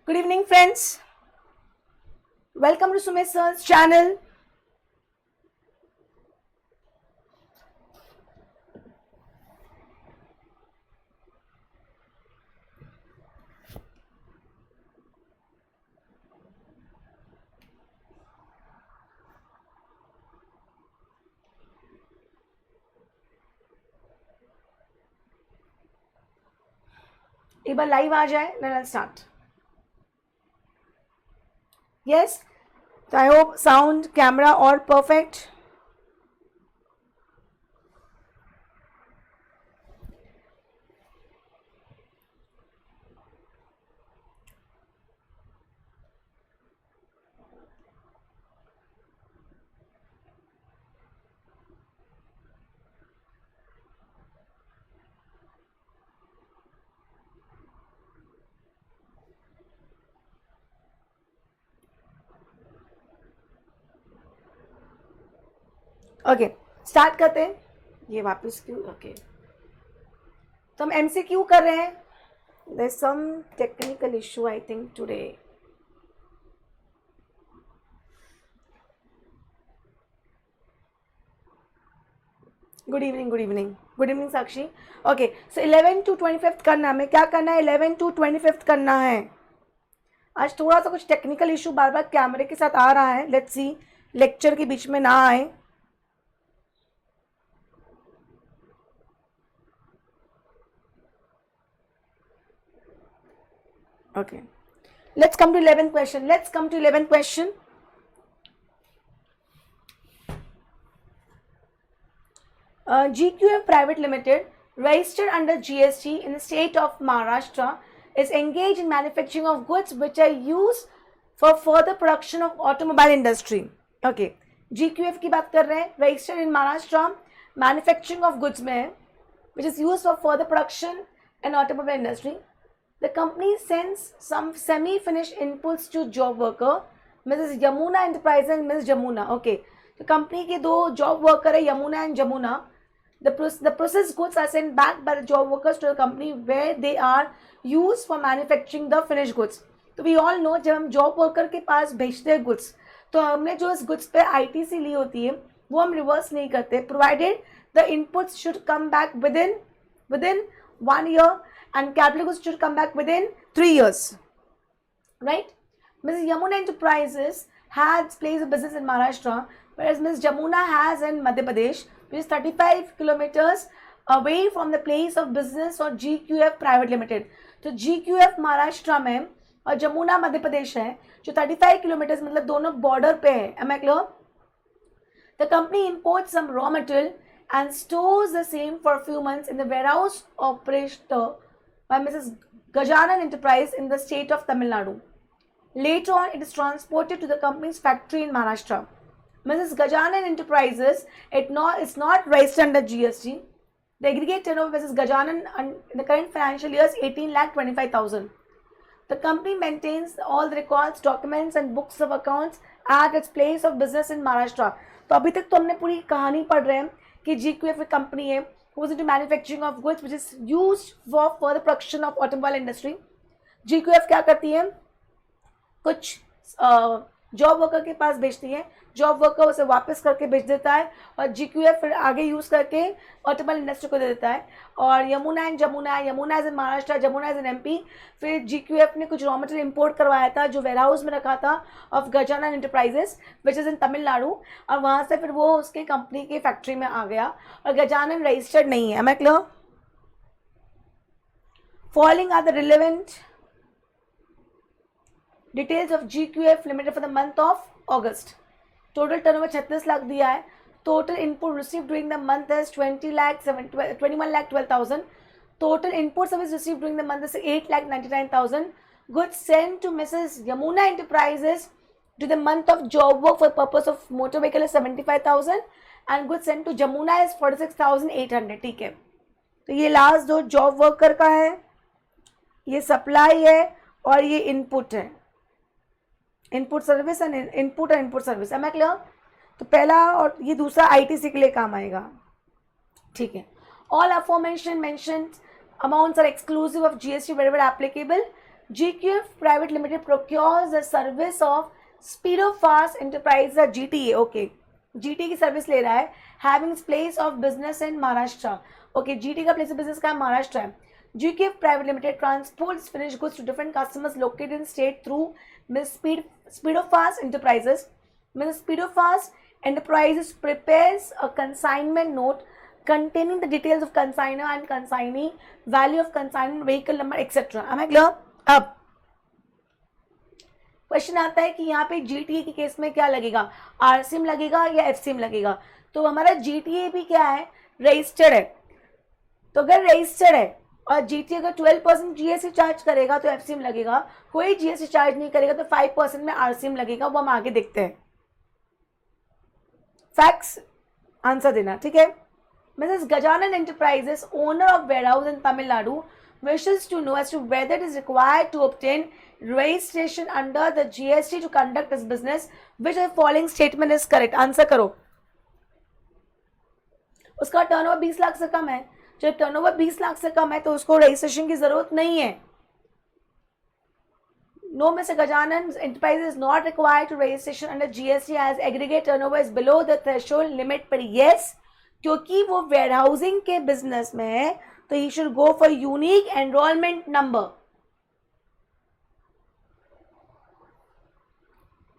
Good evening, friends. Welcome to Sumit Sir's channel. एक बार live आ जाए, then I'll start. Yes, so I hope sound, camera all perfect. Okay start करते हैं. ये वापस क्यों? Okay तो हम MCQ कर रहे हैं. There is some technical issue I think today. Good evening Sakshi. Okay so 11 to 25 करना है. हमें क्या करना है? 11 to 25 करना है. आज थोड़ा सा कुछ टेक्निकल इशू बार बार कैमरे के साथ आ रहा है. लेट्स सी लेक्चर के बीच में ना आए. Okay, let's come to 11th question. GQF Private Limited, registered under GST in the state of Maharashtra, is engaged in manufacturing of goods which are used for further production of automobile industry. Okay, GQF की बात कर रहे हैं. Registered in Maharashtra, manufacturing of goods में है, which is used for further production in automobile industry. The company sends some semi-finished inputs to job worker, Mrs. Yamuna Enterprises and Ms. Jamuna. Okay, तो company के दो job worker है, Yamuna and Jamuna. The processed goods are sent back by the job workers to the company where they are used for manufacturing the finished goods. तो we all know जब हम job worker के पास भेजते हैं goods, तो हमने जो इस गुड्स पे ITC ली होती है वो हम रिवर्स नहीं करते, provided the inputs should come back within 1 year and capital goods should come back within 3 years. Right? Mrs. Yamuna Enterprises has placed a business in Maharashtra, whereas Ms. Jamuna has in Madhya Pradesh, which is 35 kilometers away from the place of business or GQF Private Limited. तो GQF Maharashtra में और जमुना मध्य प्रदेश है, जो 35 kilometre मतलब दोनों border पे है. Am I clear? The company imports some raw material and stores the same for a few months in the warehouse operator by Mrs. Gajanan Enterprise in the state of Tamil Nadu. Later on, it is transported to the company's factory in Maharashtra. Mrs. Gajanan Enterprises, it's not registered under GST. The aggregate turnover of Mrs. Gajanan in the current financial year is 18,25,000. The company maintains all the records, documents and books of accounts at its place of business in Maharashtra. तो अभी तक तो हमने पूरी कहानी पढ़ रहे हैं कि GQF एक कंपनी है who is into manufacturing of goods which is used for further production of automobile industry. GQF क्या करती है? कुछ जॉब वर्कर के पास भेजती है, जॉब वर्कर उसे वापस करके भेज देता है और GQF फिर आगे यूज़ करके ऑटोमोबाइल इंडस्ट्री को दे देता है. और Yamuna and Jamuna, Yamuna is in Maharashtra, Jamuna is in MP. फिर GQF ने कुछ रॉ मटेरियल इंपोर्ट करवाया था जो वेयर हाउस में रखा था of Gajanan enterprises which is in Tamil Nadu, और वहाँ से फिर वो उसके कंपनी के फैक्ट्री में आ गया और गजानन रजिस्टर्ड नहीं है. Am I clear? Following are the relevant details of GQF Limited for the month of August. Total turnover 36 lakh दिया है. Total input received during the month is 21,12,000. Total input service received during the month is 8,99,000. Goods sent to Mrs. Yamuna Enterprises to the month of job work for purpose of motor vehicle is 75,000 and goods sent to Jamuna is 46,800. ठीक है, तो ये last दो job worker का है, ये supply है और ये इनपुट है. Input service and input service. Am I clear? तो पहला और ये दूसरा ITC के लिए काम आएगा. ठीक है. All aforementioned mentioned amounts are exclusive of GST wherever applicable. GQF Private Limited procures the service of Speedofast Enterprise GTA. Okay, GT की सर्विस ले रहा है, having its place of business in Maharashtra. Okay, GT का place of business का महाराष्ट्र है. GQF Private Limited transports finished goods to different customers located in state through Speedofast Enterprises. Speedofast Enterprises prepares a consignment note containing the details of consignor and consignee, value of consignment, vehicle number, etc. Am I clear? अब question आता है कि यहाँ पे GTA के case में क्या लगेगा, आरसीएम लगेगा या एफसीएम लगेगा. तो हमारा जीटीए भी क्या है, रजिस्टर्ड है. तो अगर रजिस्टर्ड है और जीटीए अगर 12% जीएसटी चार्ज करेगा तो एफसीएम लगेगा, कोई जीएसटी चार्ज नहीं करेगा तो 5% में आरसीएम लगेगा. वो हम आगे देखते हैं. फैक्ट्स आंसर देना, ठीक है. Mrs. Gajanan Enterprises, owner of warehouse in Tamil Nadu, wishes to know as to whether it is required to obtain registration under the GST to conduct its business. Which of the following statement is correct? Answer करो. उसका turnover 20 lakh से कम है. जब turnover 20 lakh से कम है तो उसको registration की जरूरत नहीं है. No, Mr. Gajanan's enterprise is not required to registration under GST as aggregate turnover is below the threshold limit. पर yes, क्योंकि वो वेयरहाउसिंग के बिजनेस में है तो he should go for unique enrolment number.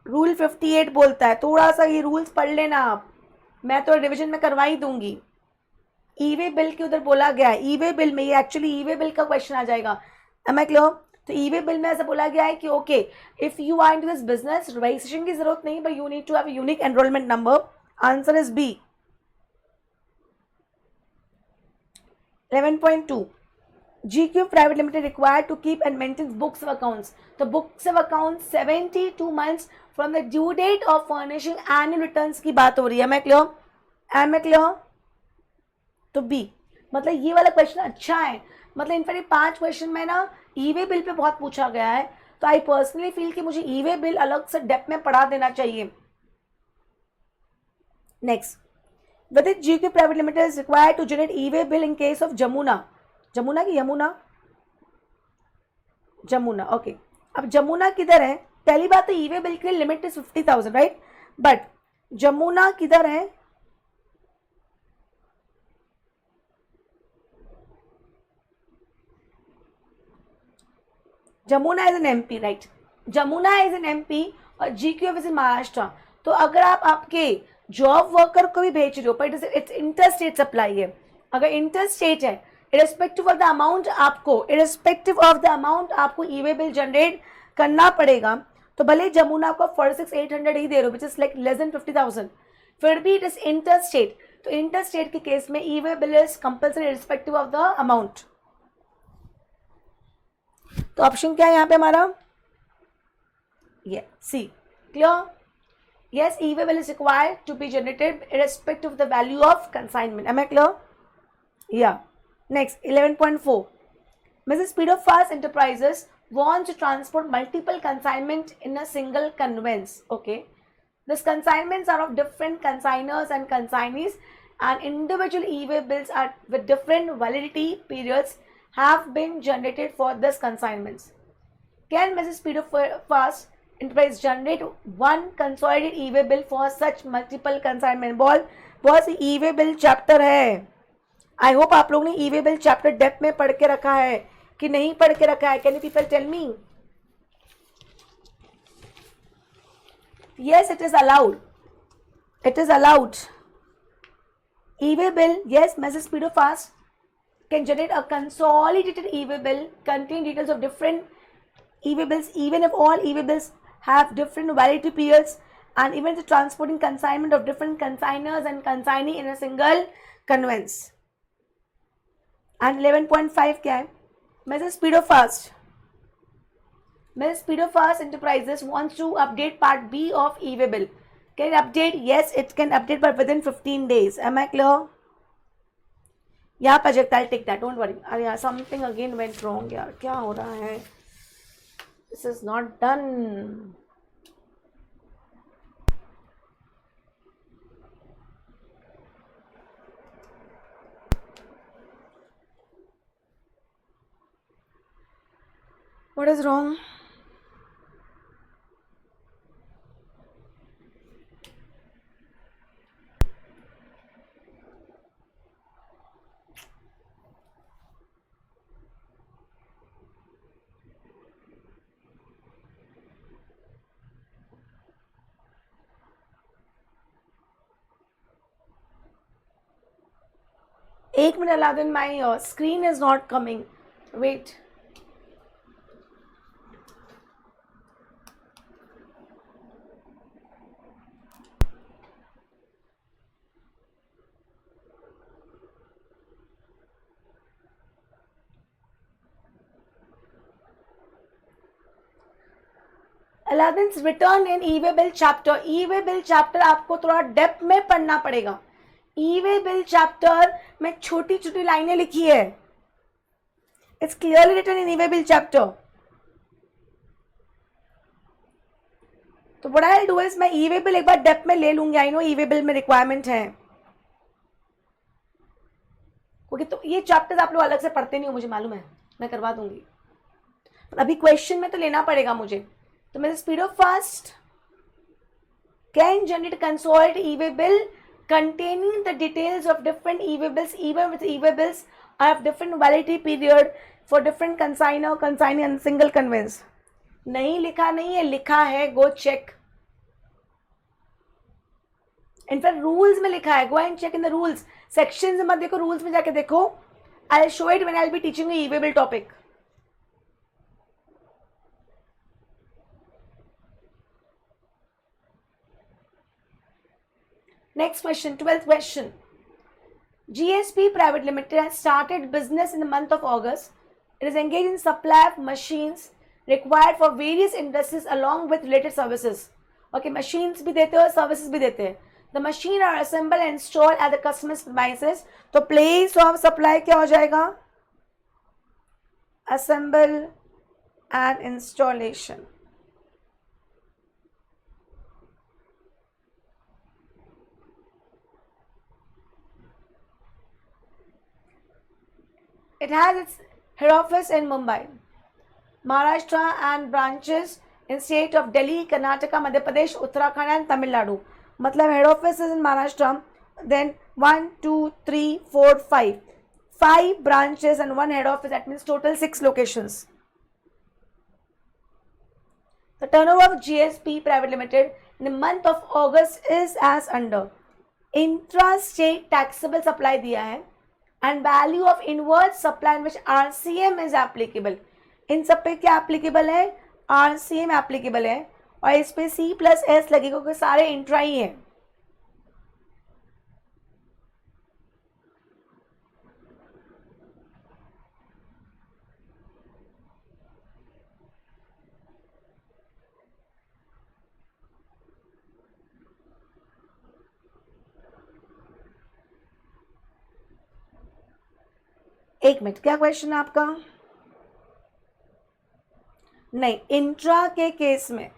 Rule 58 बोलता है, थोड़ा सा ये रूल्स पढ़ लेना आप, मैं तो रिवीजन में करवा ही दूंगी. ईवे बिल के उधर बोला गया है, ईवे बिल में, ये एक्चुअली ईवे बिल का क्वेश्चन आ जाएगा. Am I clear? तो ईवे बिल में ऐसा बोला गया है कि okay, if you are into this business registration की जरूरत नहीं, but you need to have unique enrolment number. Answer is B. 11.2 GQ Private Limited required to keep and maintain books of accounts. The books of accounts 72 months from the due date of furnishing annual returns की बात हो रही है. मैं clear? M मैं clear? तो B. मतलब ये वाला क्वेश्चन अच्छा है. मतलब इनफैक्ट 5 क्वेश्चन में ना ईवे बिल पे बहुत पूछा गया है, तो आई पर्सनली फील कि मुझे ईवे बिल अलग से डेप्थ में पढ़ा देना चाहिए. Next, whether GQ Private Limited is required to generate e-way bill in case of Jamuna. Jamuna की यमुना? जमुना. ओके, अब जमुना किधर है? पहली बात तो ई-वे बिल के लिए limit is 50,000, right. But Jamuna किधर है? Jamuna is an MP, right. Jamuna is an MP और GQ इज इन महाराष्ट्र. तो अगर आप आपके जॉब वर्कर को भी भेज रहे हो, पर इट्स इंटर स्टेट सप्लाई है. अगर इंटर स्टेट है, इरेस्पेक्टिव ऑफ द अमाउंट आपको ई-वे बिल जनरेट करना पड़ेगा. तो भले जमुना को 46,800 ही दे रहे हो, which is like less than 50,000, फिर भी इट इज इंटर स्टेट. तो इंटर स्टेट के केस में e-way bill is compulsory irrespective of the amount. तो ऑप्शन क्या है यहाँ पे हमारा? ये सी. Clear? Yes, e-way bill is required to be generated irrespective of the value of consignment. Am I clear? Yeah. Next, 11.4. Mrs. Speedofast Enterprises wants to transport multiple consignment in a single conveyance. Okay. These consignments are of different consignors and consignees, and individual e-way bills are with different validity periods have been generated for these consignments. Can Mrs. Speedofast Enterprise generate one consolidated e-way bill for such multiple consignment? बहुत सी e-way bill chapter है. I hope आप लोग ने e-way bill chapter depth में पढ़ के रखा है कि नहीं पढ़ के रखा है. Can you people tell me? Yes, it is allowed. It is allowed. E-way bill, yes, Mrs. Speedofast can generate a consolidated e-way bill containing details of different e-way bills, even if all e-way bills have different validity periods, and even the transporting consignment of different consignors and consignee in a single conveyance. And 11.5 क्या है? Mrs. Speedofast Enterprises wants to update part B of e-way bill. Can it update? Yes, it can update, but within 15 days. Am I clear? Yeah, project, I'll take that. Don't worry. Yeah, something again went wrong. यार क्या हो रहा है? This is not done. What is wrong? एक minute Aladdin, my screen is not coming. Wait. Aladdin's return in E way bill chapter. E way bill chapter आपको थोड़ा depth में पढ़ना पड़ेगा. ई वे बिल चैप्टर में छोटी छोटी लाइनें लिखी है. It's clearly written in E way bill chapter. तो what I will do is मैं ई वे बिल एक बार डेप्थ में ले लूंगी. I know E way bill में रिक्वायरमेंट है, क्योंकि तो ये चैप्टर्स आप लोग अलग से पढ़ते नहीं हो, मुझे मालूम है. मैं करवा दूंगी, पर अभी क्वेश्चन में तो लेना पड़ेगा मुझे. तो मेरे speed of fast can generate consoled E way bill containing the details of different e-way bills, even with e-way bills are of different validity period for different consignor, consignee and single conveyance. नहीं लिखा नहीं है, लिखा है, go check. In fact rules में लिखा है, go and check in the rules. Section में मत देखो, रूल्स में जाके देखो. I'll show it when I'll be teaching you e-way bill topic. Next question, 12th question. GSP Private Limited has started business in the month of August. It is engaged in supply of machines required for various industries along with related services. Okay, machines भी देते हो, services भी देते हैं. The machine are assembled and installed at the customer's premises. तो place of supply क्या हो जाएगा? Assemble and installation. It has its head office in Mumbai, Maharashtra and branches in state of Delhi, Karnataka, Madhya Pradesh, Uttarakhand and Tamil Nadu. मतलब head office is in Maharashtra. Then 1, 2, 3, 4, 5. 5 branches and 1 head office. That means total 6 locations. The turnover of GSP Private Limited in the month of August is as under. Intra-state taxable supply दिया है. And value of inward supply in which RCM is applicable. इन सब पे क्या applicable है? RCM applicable है. और इस पे C+S लगेगा क्योंकि सारे इंट्रा ही हैं. एक मिनट, क्या क्वेश्चन है आपका? नहीं, इंट्रा के केस में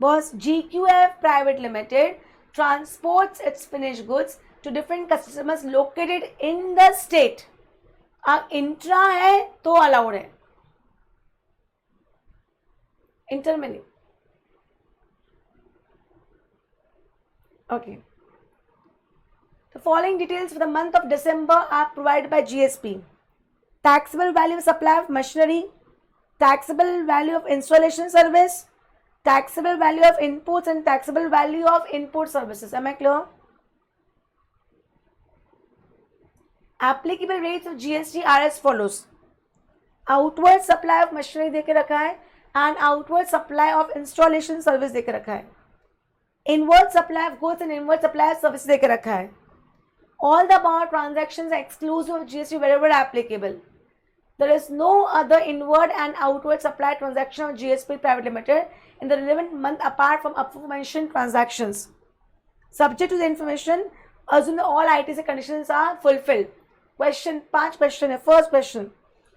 boss GQF Private Limited transports its finished goods to different customers located in the state. अब इंट्रा है तो अलाउड है, इंटर में नहीं. Okay. The following details for the month of December are provided by GSP. Taxable value of supply of machinery, taxable value of installation service, taxable value of inputs and taxable value of input services. Am I clear? Applicable rates of GST are as follows. Outward supply of machinery देके रखा है and outward supply of installation service देके रखा है. Inward supply of goods and inward supply of services देके रखा है. All the above transactions are exclusive of GST wherever applicable. There is no other inward and outward supply transaction of GSP Private Limited in the relevant month apart from aforementioned transactions. Subject to the information, assume that all ITC conditions are fulfilled. Question 5 question है. First question,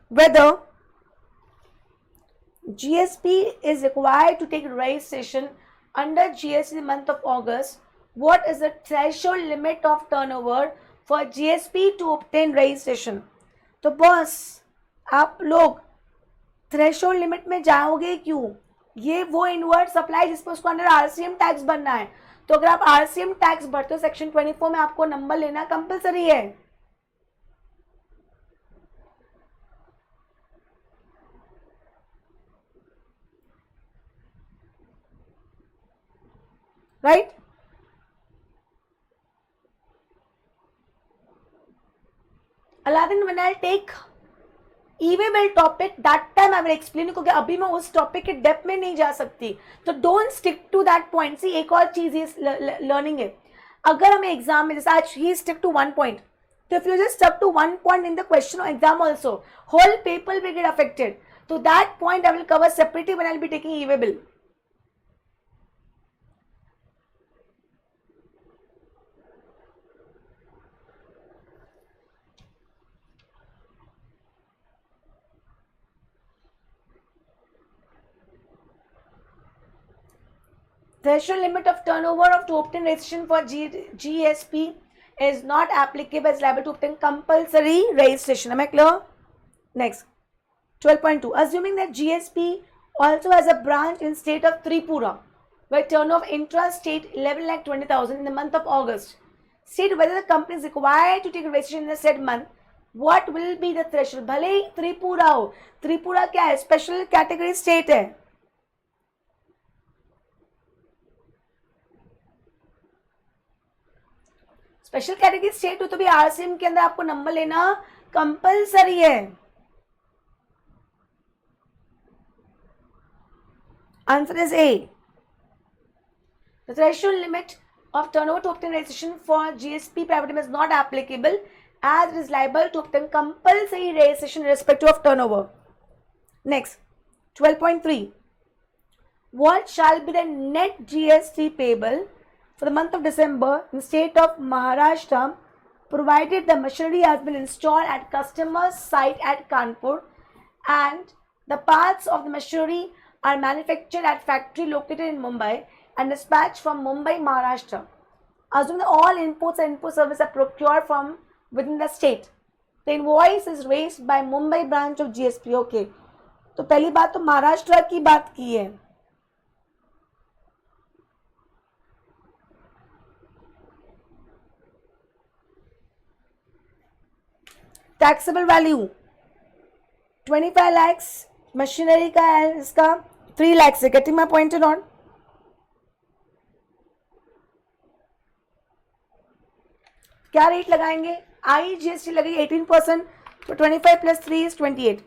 whether GSP is required to take registration under GST in the month of August what is the threshold limit of turnover for GSP to obtain registration? तो boss आप लोग threshold limit में जाओगे क्यों? ये वो inward supply जिस पर उसको अंडर आरसीएम टैक्स बनना है. तो अगर आप आरसीएम टैक्स भरते हो सेक्शन 24 में आपको नंबर लेना कंपलसरी है. Right? Aladdin, when I'll take E-way bill topic, that time I will explain क्योंकि अभी मैं उस टॉपिक के डेप्थ में नहीं जा सकती. तो don't stick to that point. See एक और चीज लर्निंग है. अगर हमें एग्जाम में जैसे आज ही स्टिक टू वन पॉइंट, तो if you just stick to one point in the question और exam also, whole paper will get affected. तो that point I will cover separately when I will be taking E-way bill. Threshold limit of turnover of to obtain registration for GSP is not applicable as liable to obtain compulsory registration. Am I clear? Next, 12.2. Assuming that GSP also has a branch in state of Tripura, where turnover intra-state 11,20,000 in the month of August, state whether the company is required to take registration in the said month. What will be the threshold? भले ही त्रिपुरा हो, त्रिपुरा क्या है? Special category state है. Special category state हो तो भी RCM के अंदर आपको नंबर लेना कंपलसरी है. Answer is a. The threshold limit of turnover to obtain registration for GSP private limited is not applicable as it is liable to obtain compulsory registration irrespective of turnover. Next, 12.3. What shall be the net GST payable for the month of December in the state of Maharashtra, provided the machinery has been installed at customer's site at Kanpur and the parts of the machinery are manufactured at factory located in Mumbai and dispatched from Mumbai, Maharashtra. Assume that all inputs and input services are procured from within the state. The invoice is raised by Mumbai branch of GSP. Okay. तो पहली बात तो महाराष्ट्र की बात की है. Taxable value 25 lakhs, machinery का है इसका 3 lakhs है. Getting my point on. क्या रेट लगाएंगे? IGST लगेगी 18%. तो 25 प्लस 3 इज 28.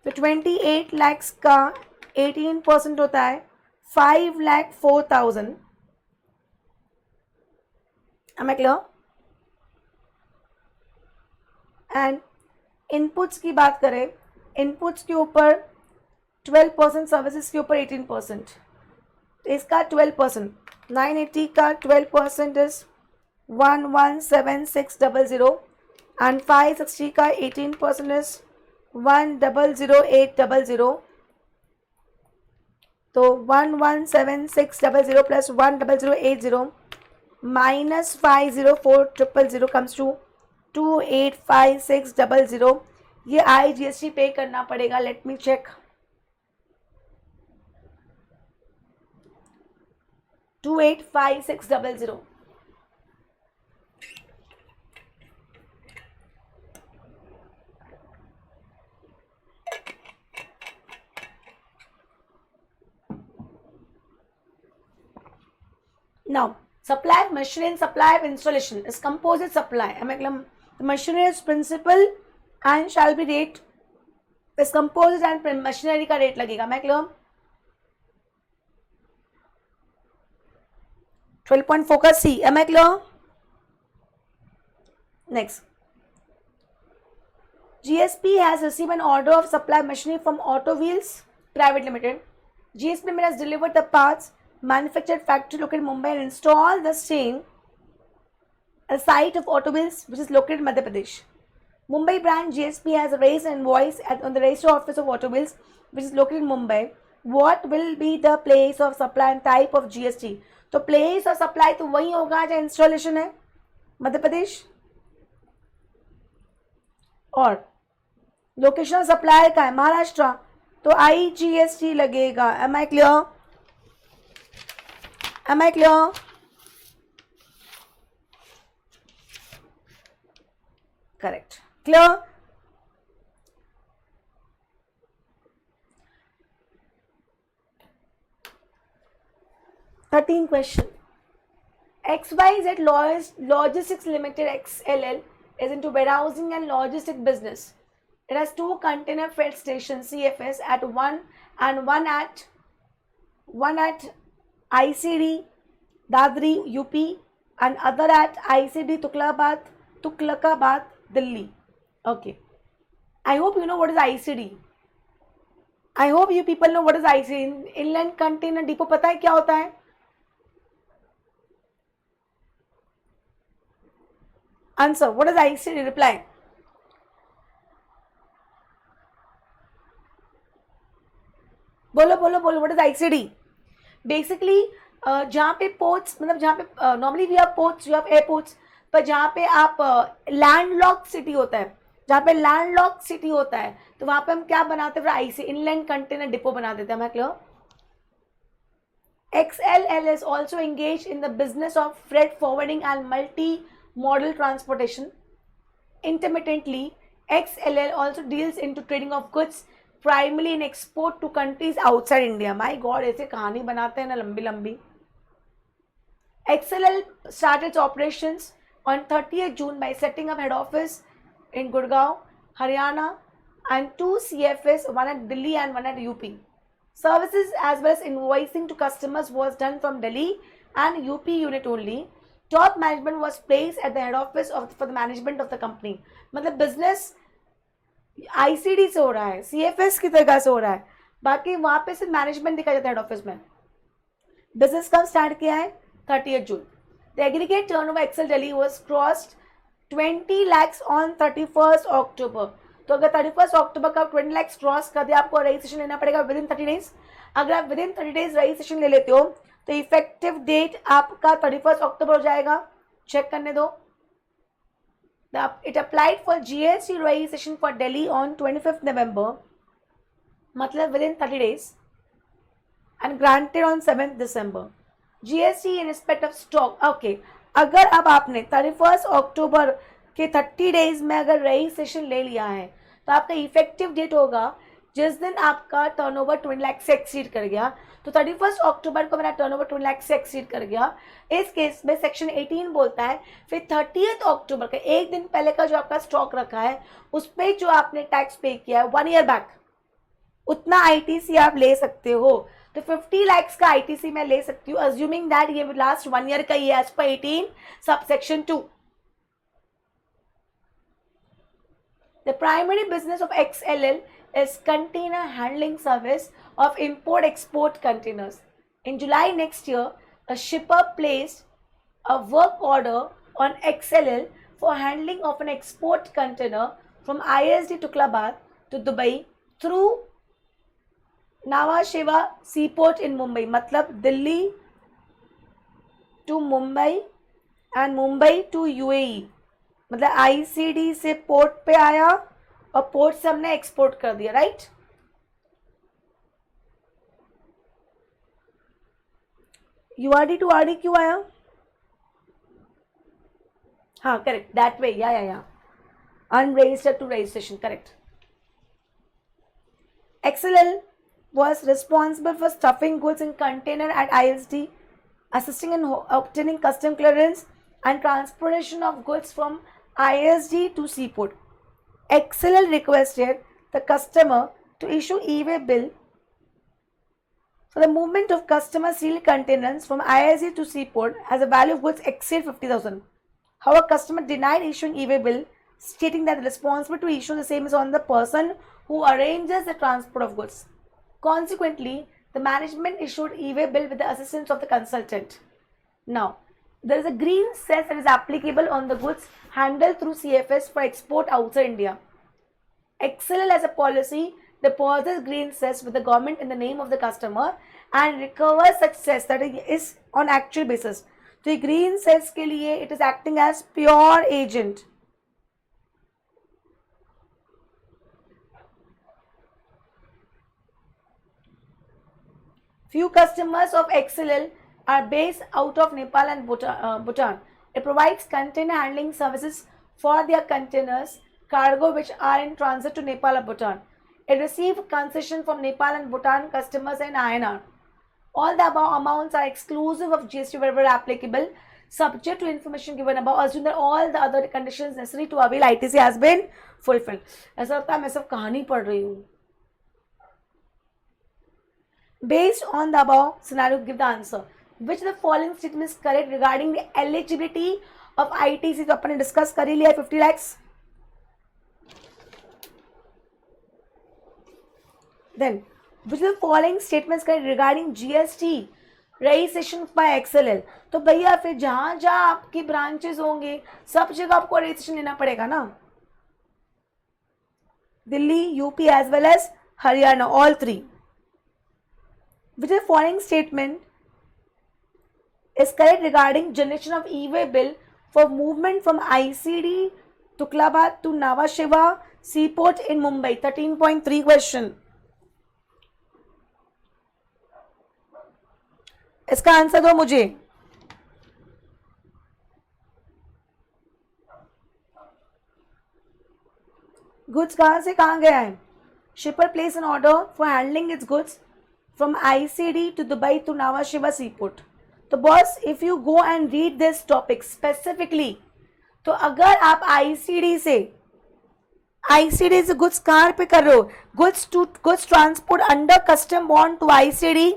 तो 28 lakhs का 18% होता है 5,04,000. Am I clear? And inputs की बात करें, इनपुट्स के ऊपर 12%, सर्विसेज के ऊपर 18%. तो इसका 12%, 980 का 12% इज 117600 एंड 560 का 18% इज 100800. तो 117600 प्लस 100800 माइनस 504000 कम्स टू 285600. ये IGST पे करना पड़ेगा. Let me check. 285600. Now, supply of machinery and supply of installation is composite supply. The machinery is principal and shall be rate is composite and machinery का rate लगेगा. मैं clear? 12.4 का C. Am I clear? Next. GSP has received an order of supply machinery from Auto Wheels Private Limited. GSP has delivered the parts manufactured factory located in Mumbai and installed the same a site of Auto Wheels which is located in Madhya Pradesh. Mumbai branch GSP has raised an invoice on the register office of Auto Wheels which is located in Mumbai. What will be the place of supply and type of GST? तो place और supply तो वही होगा जहाँ installation है, मध्य प्रदेश। और location of supplier का है महाराष्ट्र, तो IGST लगेगा। Am I clear? Am I clear? Correct, clear? Thirteen question, XYZ Logistics Limited XLL is into warehousing and logistic business. It has 2 container freight stations CFS at one at ICD Dadri UP and other at ICD Tuklakabad Delhi. Okay, I hope you know what is ICD. I hope you people know what is ICD. Inland Container Depot पता है क्या होता है? Answer, what is ICD? Reply. बोलो बोलो बोलो, what is ICD? Basically जहाँ पे पोर्ट्स, मतलब जहाँ पे normally we have ports, we have airports, पर जहाँ पे आप लैंडलॉक सिटी होता है, जहाँ पे लैंडलॉक सिटी होता है, तो वहाँ पे हम क्या बनाते हैं? IC इनलैंड कंटेनर डिपो बना देते हैं। मैं clear? XLL is also engaged in the business of freight forwarding and multi-modal transportation. Intermittently, XLL also deals into trading of goods primarily in export to countries outside India. My God, ऐसे कहानी बनाते हैं ना लंबी लंबी। XLL started its operations on 30th June by setting up head office in Gurgaon, Haryana, and 2 CFS, one at Delhi and one at UP. Services as well as invoicing to customers was done from Delhi and UP unit only. Top management was placed at the head office for the management of the company. मतलब business ICD से हो रहा है, CFS की तरह से हो रहा है, बाकी वहाँ पे सिर्फ मैनेजमेंट दिखा जाता है हेड ऑफिस में। बिजनेस कब स्टार्ट किया है? 30th June. The aggregate turnover Excel Delhi was crossed 20 lakhs on 31st October. तो अगर 31st अक्टूबर का 20 लाख क्रॉस कर दिया, आपको रजिस्ट्रेशन लेना पड़ेगा विद इन 30 डेज। अगर आप विद इन 30 डेज रजिस्ट्रेशन ले लेते हो तो इफेक्टिव डेट आपका 31st अक्टूबर हो जाएगा। चेक करने दो। It applied for GST registration for Delhi on 25th November, मतलब with in 30 days, and granted on 7th December. GST in respect of stock. Okay, अगर अब आपने 31st अक्टूबर के 30 डेज में अगर रजिस्ट्रेशन ले लिया है तो आपका इफेक्टिव डेट होगा जिस दिन आपका टर्नओवर 20 लाख से एक्सीड कर गया। तो 31st अक्टूबर को मेरा टर्नओवर 20 लाख से एक्सीड कर गया, इस केस में सेक्शन 18 बोलता है फिर 30th अक्टूबर का एक दिन पहले का जो आपका स्टॉक रखा है उस पर जो आपने टैक्स पे किया है 1 ईयर बैक, उतना ITC आप ले सकते हो। तो 50 लाख का ITC मैं ले सकती हूँ, अज्यूमिंग दैट ये लास्ट 1 ईयर का ही है as per 18 subsection 2। The primary business of XLL is container handling service of import-export containers. In July next year, a shipper placed a work order on XLL for handling of an export container from ISD Tuklabad to Dubai through Nhava Sheva Seaport in Mumbai. मतलब Delhi to Mumbai and Mumbai to UAE, मतलब ICD से port पे आया और port से हमने export कर दिया, राइट? URD टू RD क्यों आया? हाँ करेक्ट, दैट वे, या unregistered to registration, correct. XLL was responsible for stuffing goods in container at ISD, assisting in obtaining custom clearance and transportation of goods from ISD to seaport. XLL requested the customer to issue e-way bill for the movement of customer sealed containers from ISD to seaport as the value of goods exceed 50,000. However, customer denied issuing e-way bill, stating that the responsibility to issue the same is on the person who arranges the transport of goods. Consequently, the management issued e-way bill with the assistance of the consultant. Now, there is a green cess that is applicable on the goods handled through CFS for export outside India. XLL as a policy deposits green cess with the government in the name of the customer and recover success that is on actual basis. तो ये green cells के लिए it is acting as pure agent. Few customers of XLL are based out of Nepal and Bhutan. It provides container handling services for their containers, cargo which are in transit to Nepal or Bhutan. It receives concession from Nepal and Bhutan customers in INR. All the above amounts are exclusive of GST wherever applicable, subject to information given above. Assume that all the other conditions necessary to avail ITC has been fulfilled. ऐसा लगता है मैं सब कहानी पढ़ रही हूँ. Based on the above scenario, give the answer. Which of the following statement is correct regarding the eligibility of ITC? तो अपन ने डिस्कस कर ही लिया 50 lakhs. Then, which of the following statements correct regarding GST registration by XLL? तो भैया फिर जहां जहां आपकी ब्रांचेस होंगे सब जगह आपको रजिस्ट्रेशन लेना पड़ेगा ना. Delhi, UP as well as Haryana, all three. Which of the following statement is correct regarding generation of e-way bill for movement from ICD Tuklabad to Nhava Sheva Seaport in Mumbai? 13.3 question. इसका answer दो मुझे. Goods कहां से कहां गया है? शिपर place N order for handling it's goods from ICD to Dubai to Nhava Sheva Seaport. तो boss if you go and read this topic specifically, तो अगर आप ICD से गुड्स कहाँ पे कर रहे हो? Goods transport under custom bond to ICD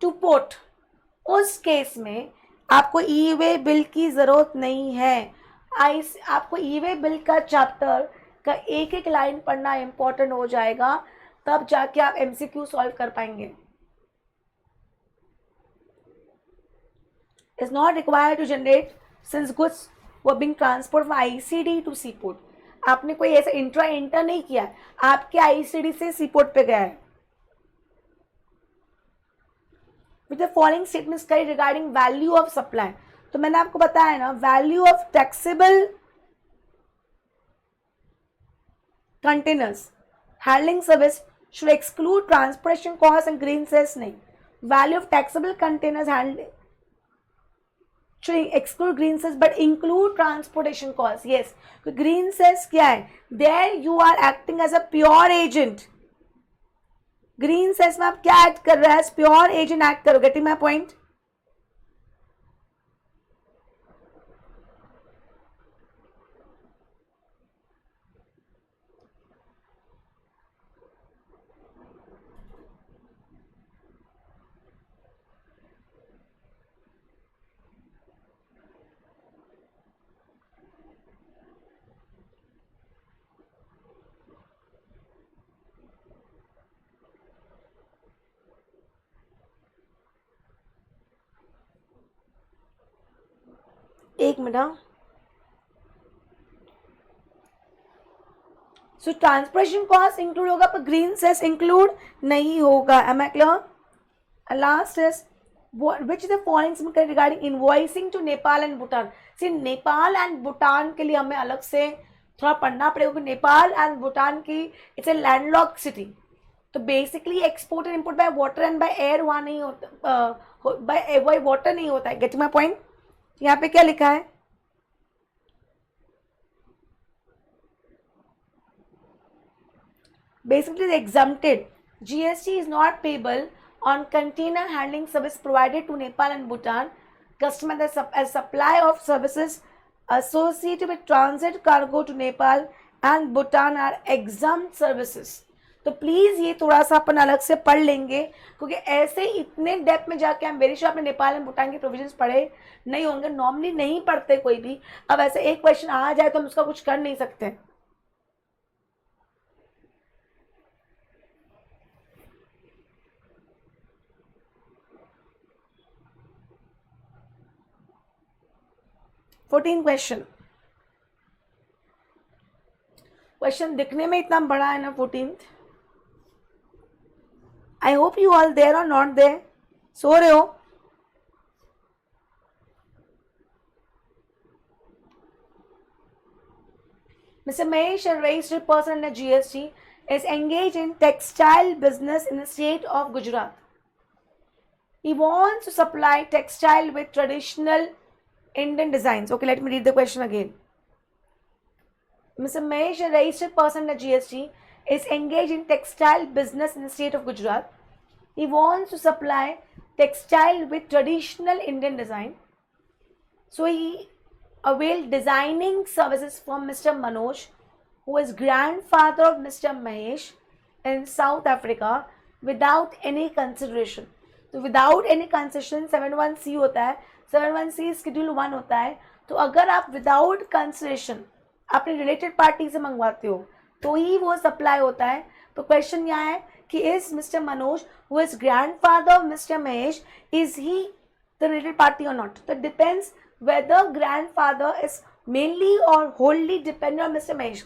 to port. उस केस में आपको ई वे बिल की जरूरत नहीं है. आपको ई वे बिल का चैप्टर का एक एक लाइन पढ़ना इंपॉर्टेंट हो जाएगा, तब जाके आप MCQ सॉल्व कर पाएंगे. Is not required to generate since goods were being transported from ICD to seaport. आपने कोई ऐसा इंटर नहीं किया, आपके ICD से seaport पे गया है. With the following statements correct regarding value of supply. तो मैंने आपको बताया ना, value of taxable containers handling service should exclude transportation costs and green cells नहीं. Value of taxable containers handling should exclude green cells but include transportation costs. Yes, green cells क्या है? There you are acting as a pure agent. Green cells में आप क्या act कर रहे हैं? Pure agent act करो. Getting my point? एक मिनट. सो ट्रांसपोर्टेशन कॉस्ट इंक्लूड होगा पर ग्रीन सेल्स इंक्लूड नहीं होगा. Am I clear? Last is which the following regarding invoicing to Nepal and Bhutan. See, Nepal and Bhutan के लिए हमें अलग से थोड़ा पढ़ना पड़ेगा क्योंकि नेपाल एंड भूटान की इट्स ए लैंडलॉक सिटी. तो basically export and import by water and by air वहाँ नहीं होता, बाय वाटर नहीं होता है. Gate my point? यहाँ पे क्या लिखा है? Basically exempted. GST is not payable on container handling service provided to Nepal and Bhutan. Customer as supply of services associated with transit cargo to Nepal and Bhutan are exempt services. तो please ये थोड़ा सा अपन अलग से पढ़ लेंगे क्योंकि ऐसे इतने डेप्थ में जाके हम वेरी श्योर आपने नेपाल एंड भूटान के प्रोविजंस पढ़े नहीं होंगे. नॉर्मली नहीं पढ़ते कोई भी. अब ऐसे एक क्वेश्चन आ जाए तो हम उसका कुछ कर नहीं सकते. क्वेश्चन दिखने में इतना बड़ा है ना 14th. I hope you all there or not there. सो रहे हो? Mr. Mahesh, a registered person under GST, is engaged in textile business in the state of Gujarat. He wants to supply textile with traditional Indian designs. Okay, let me read the question again. Mr. Mahesh, a registered person under GST, is engaged in textile business in the state of Gujarat. He wants to supply textile with traditional Indian design. So he availed designing services from Mr. Manoj, who is grandfather of Mr. Mahesh in South Africa, without any consideration. तो without any concession 71C होता है, 71C schedule 1 होता है. तो अगर आप without consideration अपने related party से मंगवाते हो तो ही वो सप्लाई होता है. तो क्वेश्चन यहाँ है कि is mister Manoj who is grandfather of mister Mahesh, is he the related party और नॉट? तो depends whether grandfather is mainly or wholly dependent on Mr. Mahesh.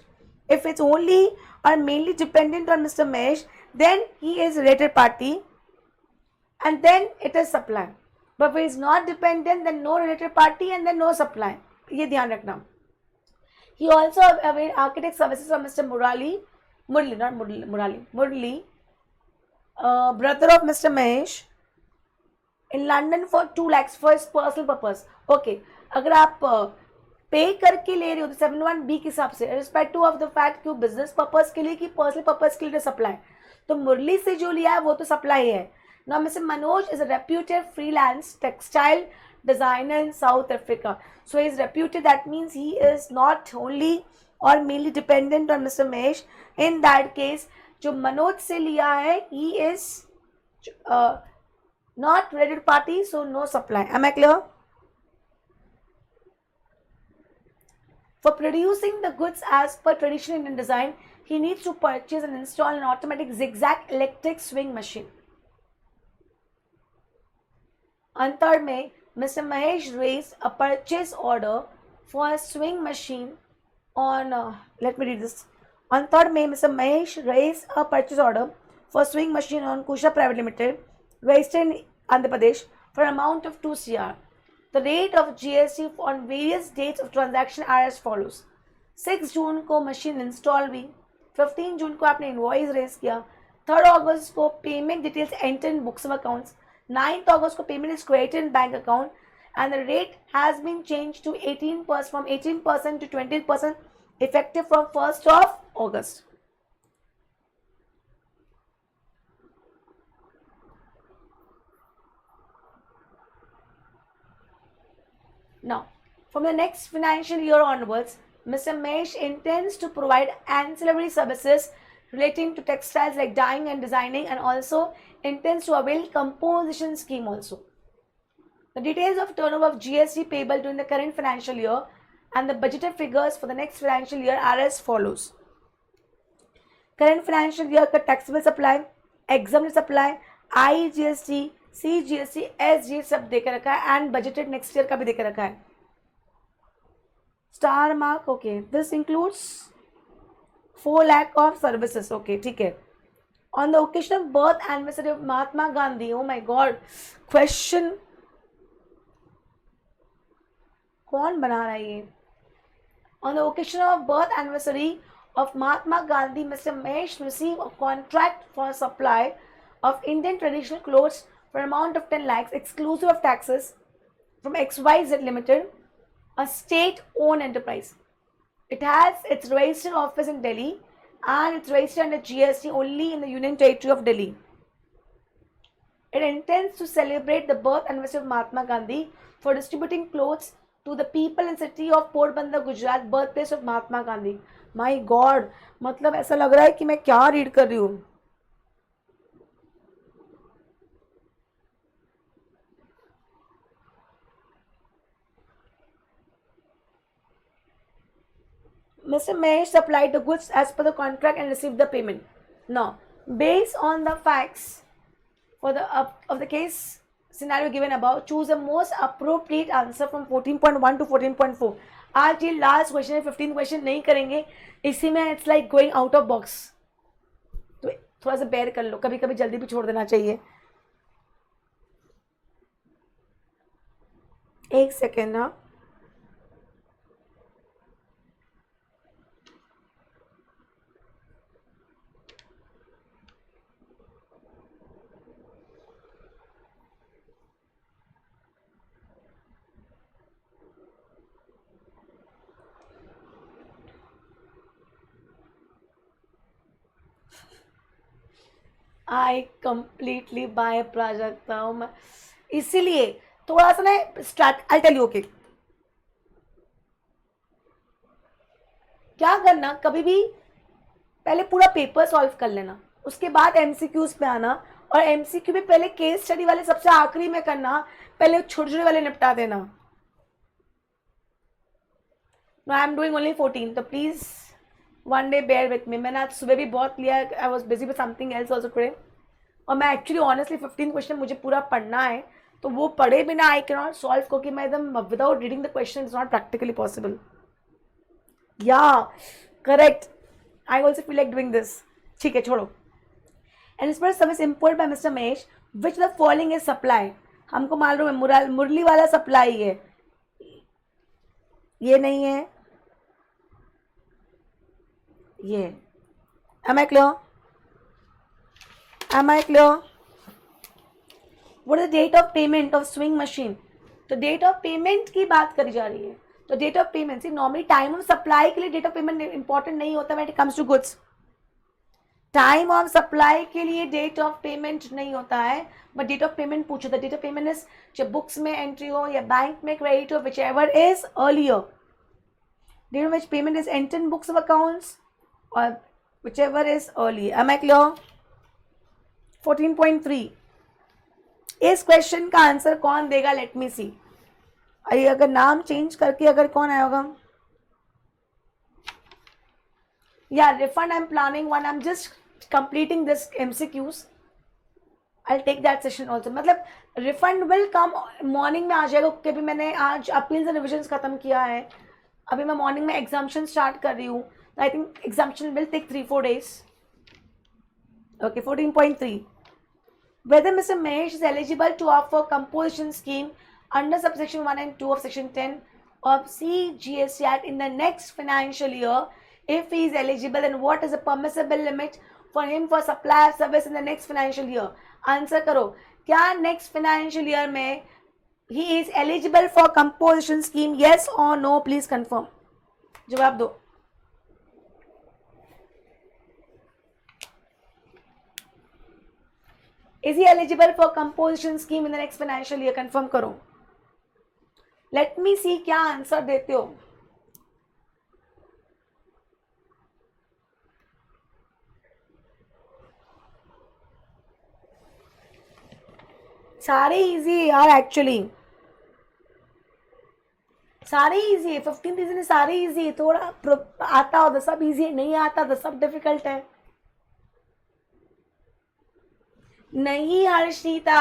If it's only or mainly dependent on Mr. Mahesh, then he is related party and then it is supply. But if it is not dependent, then no related party and then no supply. ये ध्यान रखना. He also availed architect services from Mr. Murali, brother of Mr. Mahesh, in London for 2 lakhs for his personal purpose. Okay, अगर आप पे करके ले रहे हो तो 71B के हिसाब से रिस्पेक्टिव ऑफ द फैक्ट कि वो बिजनेस पर्पस के लिए कि पर्सनल पर्पस के लिए सप्लाई, तो मुरली से जो लिया है वो तो सप्लाई है. Now mister Manoj is a reputed freelance textile designer in South Africa. So he is reputed, that means he is not only or mainly dependent on Mr. Mahesh. In that case, जो मनोज से लिया है he is not related party, so no supply. Am I clear? For producing the goods as per traditional Indian design, he needs to purchase and install an automatic zigzag electric swing machine. On 3rd May, Mr. Mahesh raised a purchase order for a swing machine on, let me read this. On 3rd May, Mr. Mahesh raised a purchase order for a swing machine on Kusha Private Limited, registered in Andhra Pradesh, for an amount of 2 crore. The rate of GST on various dates of transaction are as follows. 6 जून को machine install हुई, 15 जून को आपने invoice raise किया, 3rd अगस्त को payment details enter in books of accounts, 9th August को payment is credited in bank account and the rate has been changed to 18% from 18% to 20% effective from 1st of August. Now, from the next financial year onwards, Mr. Mahesh intends to provide ancillary services relating to textiles like dyeing and designing, and also intends to avail composition scheme also. The details of turnover of GST payable during the current financial year and the budgeted figures for the next financial year are as follows. Current financial year का taxable supply, exempt supply, IGST, CGST, SGST सब देकर रखा है and budgeted next year का भी देकर रखा है. Star mark, okay. This includes 4 lakh of services. Okay, ठीक है. On the occasion of birth anniversary of Mahatma Gandhi, oh my God, question. कौन बना रहा है ये? On the occasion of birth anniversary of Mahatma Gandhi, Mr. Mahesh received a contract for supply of Indian traditional clothes for an amount of 10 lakhs exclusive of taxes from XYZ Limited, a state-owned enterprise. It has its registered office in Delhi and it's registered under GST only in the Union Territory of Delhi. It intends to celebrate the birth anniversary of Mahatma Gandhi for distributing clothes to the people in city of Porbandar, Gujarat, birthplace of Mahatma Gandhi. My God, मतलब ऐसा लग रहा है कि मैं क्या read कर रही हूँ. Mr. Mahesh supplied the goods as per the contract and received the payment. Now, based on the facts for the of the case scenario given above, choose the most appropriate answer from 14.1 to 14.4. आज ये last question है, 15 question नहीं करेंगे, इसी में it's like going out of box, तो थोड़ा सा बेयर कर लो, कभी कभी जल्दी भी छोड़ देना चाहिए. एक सेकेंड ना, आई कंप्लीटली बाय प्राजक्ता हूँ मैं, इसीलिए थोड़ा सा ना start, I tell you okay. क्या करना, कभी भी पहले पूरा पेपर सॉल्व कर लेना, उसके बाद एमसीक्यूज पे आना, और एमसीक्यू में पहले केस स्टडी वाले सबसे आखिरी में करना, पहले छोटे छोटे वाले निपटा देना। No I am doing only 14, तो please one day bear with me. मैंने आज सुबह भी बहुत लिया, I was busy with something else also today, और मैं एक्चुअली ऑनेस्टली 15 क्वेश्चन मुझे पूरा पढ़ना है, तो वो पढ़े बिना आई कैन नॉट सॉल्व, क्योंकि मैं एकदम without reading the question is not practically possible. Yeah correct, I also feel like doing this. ठीक है, छोड़ो। एंड इस पर service import by mister Mahesh, which the following is supply. हमको मालूम है मुरली वाला सप्लाई है, ये नहीं है, ये। Am I clear? Am I clear? What is the date of payment of swing machine? तो डेट ऑफ पेमेंट की बात करी जा रही है, तो date of payment see normally time of supply के लिए डेट ऑफ पेमेंट इंपॉर्टेंट नहीं होता when it comes to goods. Time of supply के लिए डेट ऑफ पेमेंट नहीं होता है, बट डेट ऑफ पेमेंट पूछो। The date of payment is जब बुक्स में एंट्री हो या बैंक में क्रेडिट हो, whichever is earlier, date of which payment is enter in books of accounts, और whichever is earlier. Am I clear? 14.3 इस question का answer कौन देगा? Let me see. अगर नाम चेंज करके अगर कौन आया होगा, या refund I am planning one, I am just completing this MCQs, I take that session also. मतलब रिफंड विल कम मॉर्निंग में आ जाएगा, क्योंकि मैंने आज अपील्स एंड रिविजन खत्म किया है, अभी मैं मॉर्निंग में एग्जाम्शन स्टार्ट कर रही हूँ, तो I think exemption will take 3-4 days। ओके, 14.3 whether Mr. Mahesh is eligible to opt for composition scheme under subsection 1 and 2 of section 10 of CGST Act in the next financial year. If he is eligible, then what is the permissible limit for him for supply of service in the next financial year? Answer करो, क्या next financial year में he is eligible for composition scheme? Yes or no? Please confirm. जवाब दो। Is he eligible for composition scheme in the next financial year? Confirm करो। Let me see क्या answer देते हो। सारे इजी है यार, एक्चुअली सारे इजी है। 15 रीजन सारे इजी है, थोड़ा आता हो तो सब इजी है, नहीं आता तो सब डिफिकल्ट है। नहीं हर्षिता,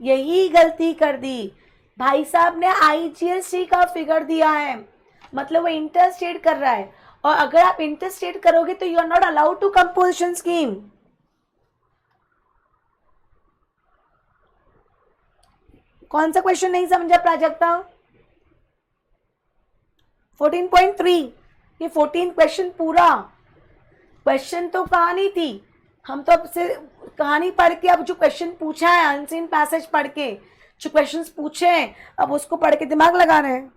यही गलती कर दी। भाई साहब ने आईजीएसटी का फिगर दिया है, मतलब वो इंटरस्टेट कर रहा है, और अगर आप इंटरस्टेट करोगे तो you are not allowed to composition scheme. कौन सा क्वेश्चन नहीं समझा प्राजक्ता? 14.3, ये 14 क्वेश्चन पूरा। क्वेश्चन तो कहानी थी, हम तो अब से कहानी पढ़ के, अब जो क्वेश्चन पूछा है अनसीन पैसेज पढ़ के, जो क्वेश्चंस पूछे हैं अब उसको पढ़ के दिमाग लगा रहे हैं।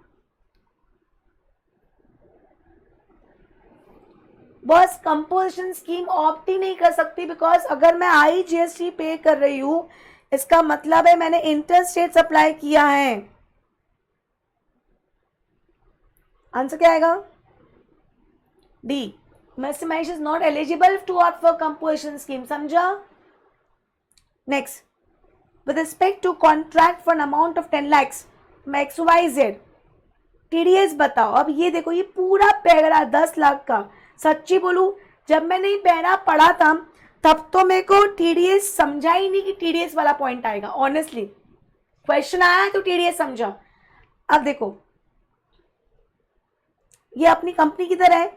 बस कंपोजिशन स्कीम ऑप्ट ही नहीं कर सकती, बिकॉज अगर मैं आईजीएसटी पे कर रही हूं, इसका मतलब है मैंने इंटरस्टेट सप्लाई किया है। आंसर क्या आएगा? D, Mr. Mahesh is not eligible to opt for composition scheme. समझा? Next, with respect to contract for an amount of 10 lakhs, XYZ, TDS बताओ। अब ये देखो, ये पूरा पैरा 10 लाख का, सच्ची बोलूं जब मैंने ये पैरा पढ़ा था तब तो मेरे को TDS समझा ही नहीं कि TDS वाला पॉइंट आएगा। ऑनेस्टली क्वेश्चन आया तो TDS समझा। अब देखो, ये अपनी कंपनी किधर है?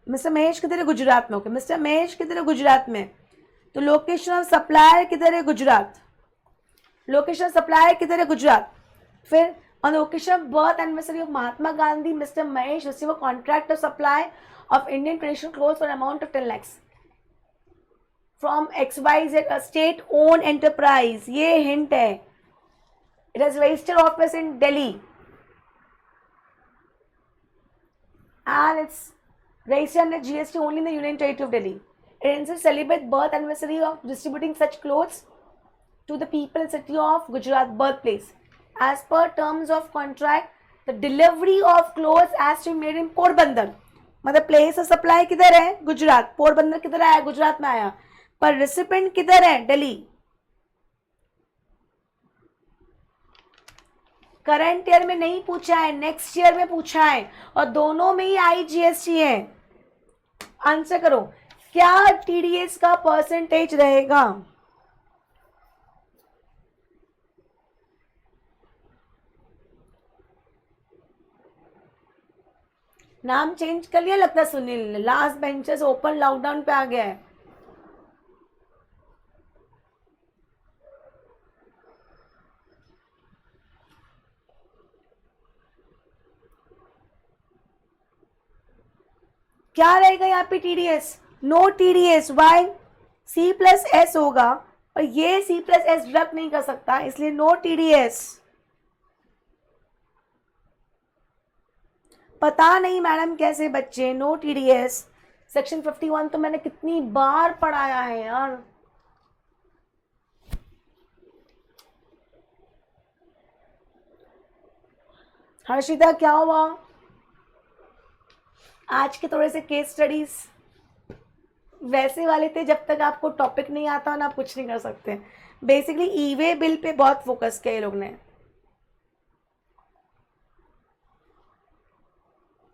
मिस्टर महेश किधर है? गुजरात में। ओके, मिस्टर महेश किधर है? गुजरात में। तो लोकेशन ऑफ सप्लायर किधर है? गुजरात। लोकेशन सप्लायर किधर है? गुजरात. फिर on the occasion of birth anniversary of Mahatma Gandhi, Mr. Mahesh received a contract of supply of Indian traditional clothes for an amount of 10 lakhs from XYZ, a state-owned enterprise. ये hint है. It has registered office in Delhi and it's registered under GST only in the Union Territory of Delhi. It aims to celebrate birth anniversary of distributing such clothes to the people in city of Gujarat birthplace. As per terms of contract, the delivery of clothes has to be made in Porbandar. मतलब place of supply किधर है? गुजरात. पोरबंदर किधर आया? गुजरात में आया. पर recipient किधर है? दिल्ली. करंट ईयर में नहीं पूछा है, नेक्स्ट ईयर में पूछा है और दोनों में ही IGST है. आंसर करो, क्या TDS का परसेंटेज रहेगा? नाम चेंज कर लिया लगता है सुनील ने. लास्ट बेंचेस ओपन लॉकडाउन पे आ गया है. क्या रहेगा यहाँ पे? TDS. No TDS. Y? C+S होगा और ये C+S डिडक्ट नहीं कर सकता, इसलिए नो TDS. पता नहीं मैडम कैसे बच्चे, नो TDS. सेक्शन 51 तो मैंने कितनी बार पढ़ाया है यार. हर्षिता क्या हुआ? आज के थोड़े से केस स्टडीज वैसे वाले थे, जब तक आपको टॉपिक नहीं आता ना आप कुछ नहीं कर सकते. बेसिकली ईवे बिल पे बहुत फोकस किया ये लोग ने.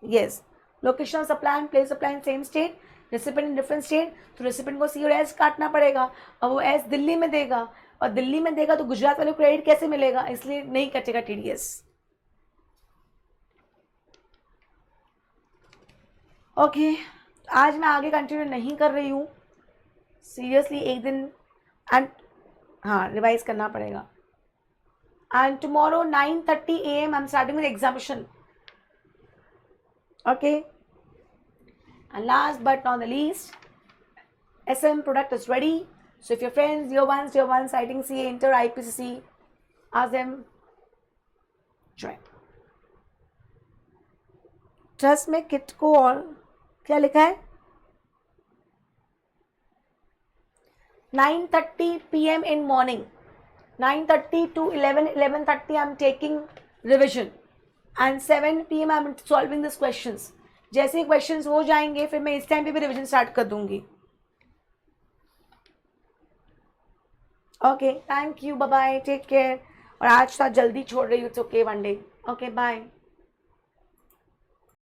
Yes. Location of supply and place supply in same state, recipient in different state. तो recipient को C और S काटना पड़ेगा और वो S दिल्ली में देगा और दिल्ली में देगा तो गुजरात वाले को क्रेडिट कैसे मिलेगा? इसलिए नहीं कटेगा TDS. ओके, आज मैं आगे कंटिन्यू नहीं कर रही हूँ सीरियसली. एक दिन एंड हाँ रिवाइज करना पड़ेगा. And tomorrow 9:30 AM I am starting with examination. Okay, and last but not the least, SM product is ready. So if your friends, year one, citing CA, inter IPCC, ask them join. Trust में kit को और क्या लिखा है? 9:30 PM in morning, 9:30 to 11:30 I'm taking revision. And 7 PM I am solving this questions. जैसे ही questions हो जाएंगे फिर मैं इस टाइम पे भी रिवीजन स्टार्ट कर दूंगी. Okay, thank you, bye bye, take care. और आज तो जल्दी छोड़ रही हूँ, it's okay, one day. Okay, bye.